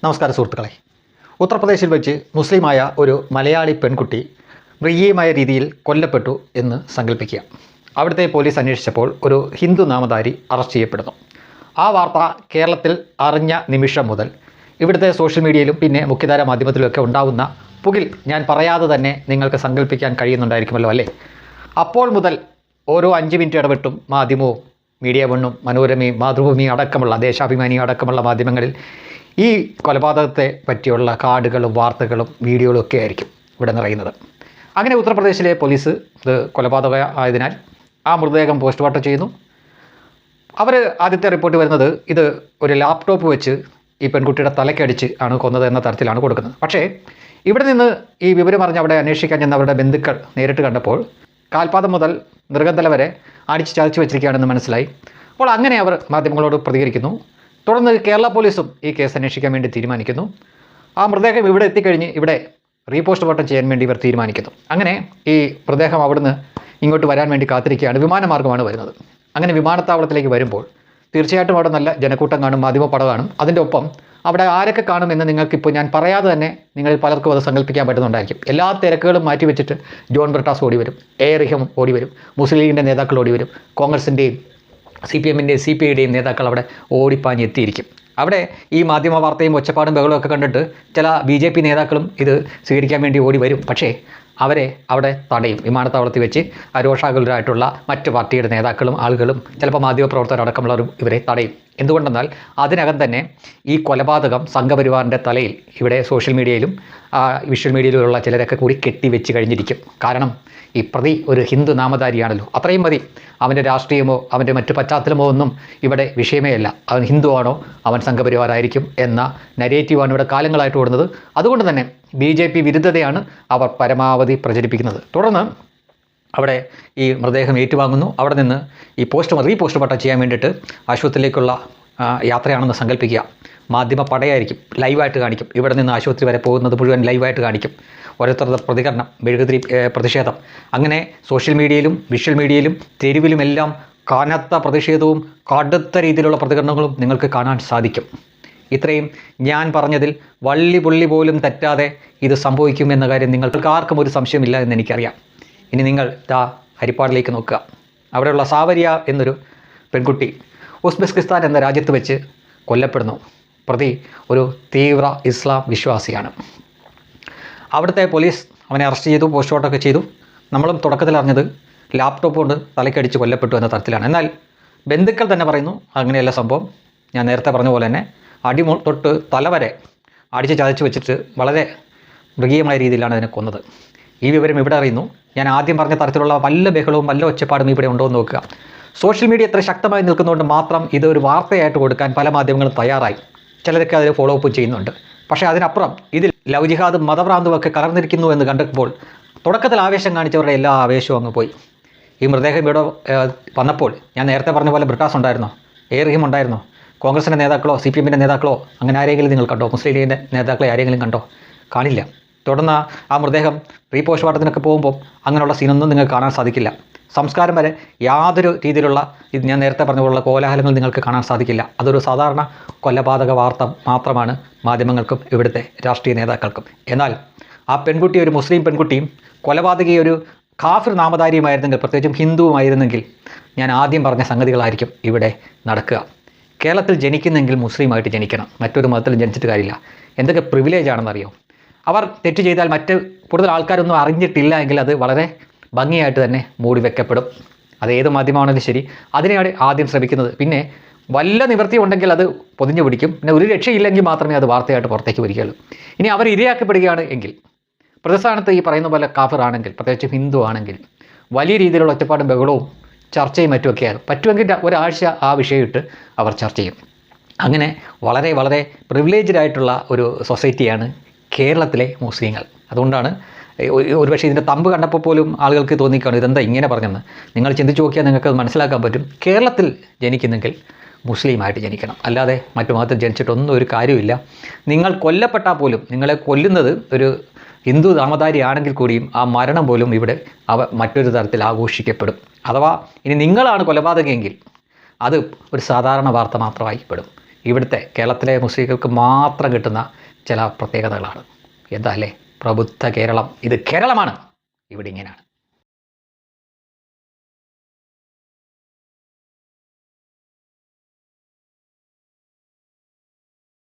നമസ്കാരം സുഹൃത്തുക്കളെ. ഉത്തർപ്രദേശിൽ വെച്ച് മുസ്ലിമായ ഒരു മലയാളി പെൺകുട്ടി മൃഗീയമായ രീതിയിൽ കൊല്ലപ്പെട്ടു എന്ന് സങ്കല്പിക്കുക. അവിടുത്തെ പോലീസ് അന്വേഷിച്ചപ്പോൾ ഒരു ഹിന്ദു നാമധാരി അറസ്റ്റ് ചെയ്യപ്പെടുന്നു. ആ വാർത്ത കേരളത്തിൽ അറിഞ്ഞ നിമിഷം മുതൽ ഇവിടുത്തെ സോഷ്യൽ മീഡിയയിലും പിന്നെ മുഖ്യധാര മാധ്യമത്തിലുമൊക്കെ ഉണ്ടാവുന്ന പുകിൽ ഞാൻ പറയാതെ തന്നെ നിങ്ങൾക്ക് സങ്കല്പിക്കാൻ കഴിയുന്നുണ്ടായിരിക്കുമല്ലോ അല്ലേ. അപ്പോൾ മുതൽ ഓരോ 5 മിനിറ്റ് ഇടവിട്ടും മാധ്യമവും മീഡിയ വണ്ണും മനോരമയും മാതൃഭൂമിയും അടക്കമുള്ള ദേശാഭിമാനിയും അടക്കമുള്ള മാധ്യമങ്ങളിൽ ഈ കൊലപാതകത്തെ പറ്റിയുള്ള കാർഡുകളും വാർത്തകളും വീഡിയോകളും ഒക്കെ ആയിരിക്കും ഇവിടെ നിറയുന്നത്. അങ്ങനെ ഉത്തർപ്രദേശിലെ പോലീസ് ഇത് കൊലപാതകം ആയതിനാൽ ആ മൃതദേഹം പോസ്റ്റ്മോർട്ടം ചെയ്യുന്നു. അവർ ആദ്യത്തെ റിപ്പോർട്ട് വരുന്നത് ഇത് ഒരു ലാപ്ടോപ്പ് വെച്ച് ഈ പെൺകുട്ടിയുടെ തലക്കടിച്ച് ആണ് കൊന്നത് എന്ന തരത്തിലാണ് കൊടുക്കുന്നത്. പക്ഷേ ഇവിടെ നിന്ന് ഈ വിവരം അറിഞ്ഞ് അവിടെ അന്വേഷിക്കാൻ ചെന്ന അവരുടെ ബന്ധുക്കൾ നേരിട്ട് കണ്ടപ്പോൾ കാൽപാദം മുതൽ നൃഗന്തല വരെ അടിച്ച് ചതച്ച് വെച്ചിരിക്കുകയാണെന്ന് മനസ്സിലായി. അപ്പോൾ അങ്ങനെ അവർ മാധ്യമങ്ങളോട് പ്രതികരിക്കുന്നു. തുടർന്ന് കേരള പോലീസും ഈ കേസ് അന്വേഷിക്കാൻ വേണ്ടി തീരുമാനിക്കുന്നു. ആ മൃതദേഹം ഇവിടെ എത്തിക്കഴിഞ്ഞ് ഇവിടെ റീപോസ്റ്റ്മോർട്ടം ചെയ്യാൻ വേണ്ടി ഇവർ തീരുമാനിക്കുന്നു. അങ്ങനെ ഈ മൃതദേഹം അവിടുന്ന് ഇങ്ങോട്ട് വരാൻ വേണ്ടി കാത്തിരിക്കുകയാണ്. വിമാനമാർഗ്ഗമാണ് വരുന്നത്. അങ്ങനെ വിമാനത്താവളത്തിലേക്ക് വരുമ്പോൾ തീർച്ചയായിട്ടും അവിടെ നല്ല ജനക്കൂട്ടം കാണും, മാധ്യമപ്പട കാണും. അതിൻ്റെ ഒപ്പം അവിടെ ആരൊക്കെ കാണുമെന്ന് നിങ്ങൾക്കിപ്പോൾ ഞാൻ പറയാതെ തന്നെ നിങ്ങളിൽ പലർക്കും അത് സങ്കല്പിക്കാൻ പറ്റുന്നുണ്ടായിരിക്കും. എല്ലാ തിരക്കുകളും മാറ്റി വെച്ചിട്ട് ജോൺ ബ്രിട്ടാസ് ഓടി വരും, എ റഹീം ഓടി വരും, മുസ്ലിം ലീഗിൻ്റെ നേതാക്കൾ ഓടി വരും, കോൺഗ്രസിൻ്റെയും CPM-ൻ്റെയും CPI-യുടെയും നേതാക്കൾ അവിടെ ഓടിപ്പാഞ്ഞ് എത്തിയിരിക്കും. അവിടെ ഈ മാധ്യമ വാർത്തയും ഒച്ചപ്പാടും ബഹളവും ഒക്കെ കണ്ടിട്ട് ചില BJP നേതാക്കളും ഇത് സ്വീകരിക്കാൻ വേണ്ടി ഓടി വരും. പക്ഷേ അവരെ അവിടെ തടയും. വിമാനത്താവളത്തിൽ വെച്ച് അരോഷാകുലരായിട്ടുള്ള മറ്റ് പാർട്ടിയുടെ നേതാക്കളും ആളുകളും ചിലപ്പോൾ മാധ്യമപ്രവർത്തകരടക്കമുള്ളവരും ഇവരെ തടയും. എന്തുകൊണ്ടെന്നാൽ അതിനകം തന്നെ ഈ കൊലപാതകം സംഘപരിവാറിൻ്റെ തലയിൽ ഇവിടെ സോഷ്യൽ മീഡിയയിലും വിഷ്വൽ മീഡിയയിലുള്ള ചിലരൊക്കെ കൂടി കെട്ടിവെച്ച് കഴിഞ്ഞിരിക്കും. കാരണം ഈ പ്രതി ഒരു ഹിന്ദു നാമധാരിയാണല്ലോ, അത്രയും മതി. അവൻ്റെ രാഷ്ട്രീയമോ അവൻ്റെ മറ്റു പശ്ചാത്തലമോ ഒന്നും ഇവിടെ വിഷയമേ അല്ല. അവൻ ഹിന്ദുവാണോ അവൻ സംഘപരിവാറായിരിക്കും എന്ന നരേറ്റീവാണ് ഇവിടെ കാലങ്ങളായിട്ട് ഓടുന്നത്. അതുകൊണ്ട് തന്നെ BJP വിരുദ്ധതയാണ് അവർ പരമാവധി പ്രചരിപ്പിക്കുന്നത്. തുടർന്ന് അവിടെ ഈ മൃതദേഹം ഏറ്റുവാങ്ങുന്നു. അവിടെ നിന്ന് ഈ റീപോസ്റ്റ്മോർട്ടം ചെയ്യാൻ വേണ്ടിയിട്ട് ആശുപത്രിയിലേക്കുള്ള യാത്രയാണെന്ന് സങ്കല്പിക്കുക. മാധ്യമ പടയായിരിക്കും, ലൈവായിട്ട് കാണിക്കും. ഇവിടെ നിന്ന് ആശുപത്രി വരെ പോകുന്നത് മുഴുവൻ ലൈവായിട്ട് കാണിക്കും. ഓരോരുത്തരുടെ പ്രതികരണം, മെഴുകുതിരി പ്രതിഷേധം, അങ്ങനെ സോഷ്യൽ മീഡിയയിലും വിഷ്വൽ മീഡിയയിലും തെരുവിലുമെല്ലാം കനത്ത പ്രതിഷേധവും കടുത്ത രീതിയിലുള്ള പ്രതികരണങ്ങളും നിങ്ങൾക്ക് കാണാൻ സാധിക്കും. ഇത്രയും ഞാൻ പറഞ്ഞതിൽ പുള്ളി പോലും തെറ്റാതെ ഇത് സംഭവിക്കുമെന്ന കാര്യം നിങ്ങൾക്ക് ആർക്കും ഒരു സംശയമില്ല എന്ന് എനിക്കറിയാം. ഇനി നിങ്ങൾ ഹരിപ്പാടിലേക്ക് നോക്കുക. അവിടെയുള്ള സാവരിയ എന്നൊരു പെൺകുട്ടി ഉസ്ബെക്കിസ്ഥാൻ എന്ന രാജ്യത്ത് വെച്ച് കൊല്ലപ്പെടുന്നു. പ്രതി ഒരു തീവ്ര ഇസ്ലാം വിശ്വാസിയാണ്. അവിടുത്തെ പോലീസ് അവനെ അറസ്റ്റ് ചെയ്തു, പോസ്റ്റ്മോർട്ടമൊക്കെ ചെയ്തു. നമ്മളും തുടക്കത്തിൽ അറിഞ്ഞത് ലാപ്ടോപ്പ് കൊണ്ട് തലക്കടിച്ച് കൊല്ലപ്പെട്ടു എന്ന തരത്തിലാണ്. എന്നാൽ ബന്ധുക്കൾ തന്നെ പറയുന്നു അങ്ങനെയല്ല സംഭവം. ഞാൻ നേരത്തെ പറഞ്ഞ പോലെ തന്നെ അടി തൊട്ട് തലവരെ അടിച്ച് ചതച്ച് വെച്ചിട്ട് വളരെ മൃഗീയമായ രീതിയിലാണ് അതിനെ കൊന്നത്. ഈ വിവരം ഇവിടെ അറിയുന്നു. ഞാൻ ആദ്യം പറഞ്ഞ തരത്തിലുള്ള വല്ല ബഹളവും വല്ല ഒച്ചപ്പാടും ഇവിടെ ഉണ്ടോ എന്ന് നോക്കുക. സോഷ്യൽ മീഡിയ എത്ര ശക്തമായി നിൽക്കുന്നതുകൊണ്ട് മാത്രം ഇതൊരു വാർത്തയായിട്ട് കൊടുക്കാൻ പല മാധ്യമങ്ങളും തയ്യാറായി. ചിലരൊക്കെ അതിൽ ഫോളോ അപ്പ് ചെയ്യുന്നുണ്ട്. പക്ഷേ അതിനപ്പുറം ഇതിൽ ലവ് ജിഹാദും മതഭ്രാന്തും ഒക്കെ കലർന്നിരിക്കുന്നു എന്ന് കണ്ടപ്പോൾ തുടക്കത്തിൽ ആവേശം കാണിച്ചവരുടെ എല്ലാ ആവേശവും അങ്ങ് പോയി. ഈ മൃതദേഹം ഇവിടെ വന്നപ്പോൾ ഞാൻ നേരത്തെ പറഞ്ഞ പോലെ ബ്രിട്ടാസ് ഉണ്ടായിരുന്നോ, എ റഹീം ഉണ്ടായിരുന്നോ, കോൺഗ്രസിൻ്റെ നേതാക്കളോ CPM-ൻ്റെ നേതാക്കളോ അങ്ങനെ ആരെങ്കിലും നിങ്ങൾ കണ്ടോ? മുസ്ലിം ലീഗിൻ്റെ നേതാക്കളെ ആരെങ്കിലും കണ്ടോ? കാണില്ല. തുടർന്ന് ആ മൃതദേഹം റീപോസ്റ്റ്മോർട്ടത്തിനൊക്കെ പോകുമ്പോൾ അങ്ങനെയുള്ള സീനൊന്നും നിങ്ങൾക്ക് കാണാൻ സാധിക്കില്ല. സംസ്കാരം വരെ യാതൊരു രീതിയിലുള്ള ഇത് ഞാൻ നേരത്തെ പറഞ്ഞ പോലുള്ള കോലാഹലങ്ങൾ നിങ്ങൾക്ക് കാണാൻ സാധിക്കില്ല. അതൊരു സാധാരണ കൊലപാതക വാർത്ത മാത്രമാണ് മാധ്യമങ്ങൾക്കും ഇവിടുത്തെ രാഷ്ട്രീയ നേതാക്കൾക്കും. എന്നാൽ ആ പെൺകുട്ടി ഒരു മുസ്ലിം പെൺകുട്ടിയും കൊലപാതകി ഒരു കാഫിർ നാമധാരിയുമായിരുന്നെങ്കിൽ, പ്രത്യേകിച്ചും ഹിന്ദുവുമായിരുന്നെങ്കിൽ ഞാൻ ആദ്യം പറഞ്ഞ സംഗതികളായിരിക്കും ഇവിടെ നടക്കുക. കേരളത്തിൽ ജനിക്കുന്നെങ്കിൽ മുസ്ലിമായിട്ട് ജനിക്കണം, മറ്റൊരു മതത്തിൽ ജനിച്ചിട്ട് കാര്യമില്ല. എന്തൊക്കെ പ്രിവിലേജ് ആണെന്നറിയോ? അവർ തെറ്റ് ചെയ്താൽ മറ്റ് കൂടുതൽ ആൾക്കാരൊന്നും അറിഞ്ഞിട്ടില്ല എങ്കിൽ അത് വളരെ ഭംഗിയായിട്ട് തന്നെ മൂടി വെക്കപ്പെടും. അത് ഏത് മാധ്യമമാണെങ്കിലും ശരി, അതിനെയാണ് ആദ്യം ശ്രമിക്കുന്നത്. പിന്നെ വല്ല നിവൃത്തി ഉണ്ടെങ്കിൽ അത് പൊതിഞ്ഞു പിടിക്കും. പിന്നെ ഒരു രക്ഷയില്ലെങ്കിൽ മാത്രമേ അത് വാർത്തയായിട്ട് പുറത്തേക്ക് വരികയുള്ളൂ. ഇനി അവർ ഇരയാക്കപ്പെടുകയാണ് എങ്കിൽ, പ്രതിസ്ഥാനത്ത് ഈ പറയുന്ന പോലെ കാഫിർ ആണെങ്കിൽ, പ്രത്യേകിച്ച് ഹിന്ദു ആണെങ്കിൽ, വലിയ രീതിയിലുള്ള ഒറ്റപ്പാടും ബഹളവും ചർച്ചയും മറ്റുമൊക്കെയാണ്. പറ്റുമെങ്കിൽ ഒരാഴ്ച ആ വിഷയം ഇട്ട് അവർ ചർച്ച ചെയ്യും. അങ്ങനെ വളരെ വളരെ പ്രിവിലേജ്ഡ് ആയിട്ടുള്ള ഒരു സൊസൈറ്റിയാണ് കേരളത്തിലെ മുസ്ലിങ്ങൾ. അതുകൊണ്ടാണ് ഒരുപക്ഷെ ഇതിൻ്റെ തമ്പ് കണ്ടപ്പോൾ പോലും ആളുകൾക്ക് തോന്നിക്കാണ് ഇതെന്താ ഇങ്ങനെ പറഞ്ഞെന്ന്. നിങ്ങൾ ചിന്തിച്ച് നോക്കിയാൽ നിങ്ങൾക്ക് മനസ്സിലാക്കാൻ പറ്റും. കേരളത്തിൽ ജനിക്കുന്നെങ്കിൽ മുസ്ലിമായിട്ട് ജനിക്കണം, അല്ലാതെ മറ്റു മതത്തിൽ ജനിച്ചിട്ടൊന്നും ഒരു കാര്യമില്ല. നിങ്ങൾ കൊല്ലപ്പെട്ടാൽ പോലും നിങ്ങളെ കൊല്ലുന്നത് ഒരു ഹിന്ദു നാമധാരി ആണെങ്കിൽ കൂടിയും ആ മരണം പോലും ഇവിടെ മറ്റൊരു തരത്തിൽ ആഘോഷിക്കപ്പെടും. അഥവാ ഇനി നിങ്ങളാണ് കൊലപാതകമെങ്കിൽ അത് ഒരു സാധാരണ വാർത്ത മാത്രമായി പെടും. ഇവിടുത്തെ കേരളത്തിലെ മുസ്ലിങ്ങൾക്ക് മാത്രം കിട്ടുന്ന ചില പ്രത്യേകതകളാണ്. എന്താ അല്ലേ? പ്രബുദ്ധ കേരളം, ഇത് കേരളമാണ്, ഇവിടെ ഇങ്ങനെയാണ്.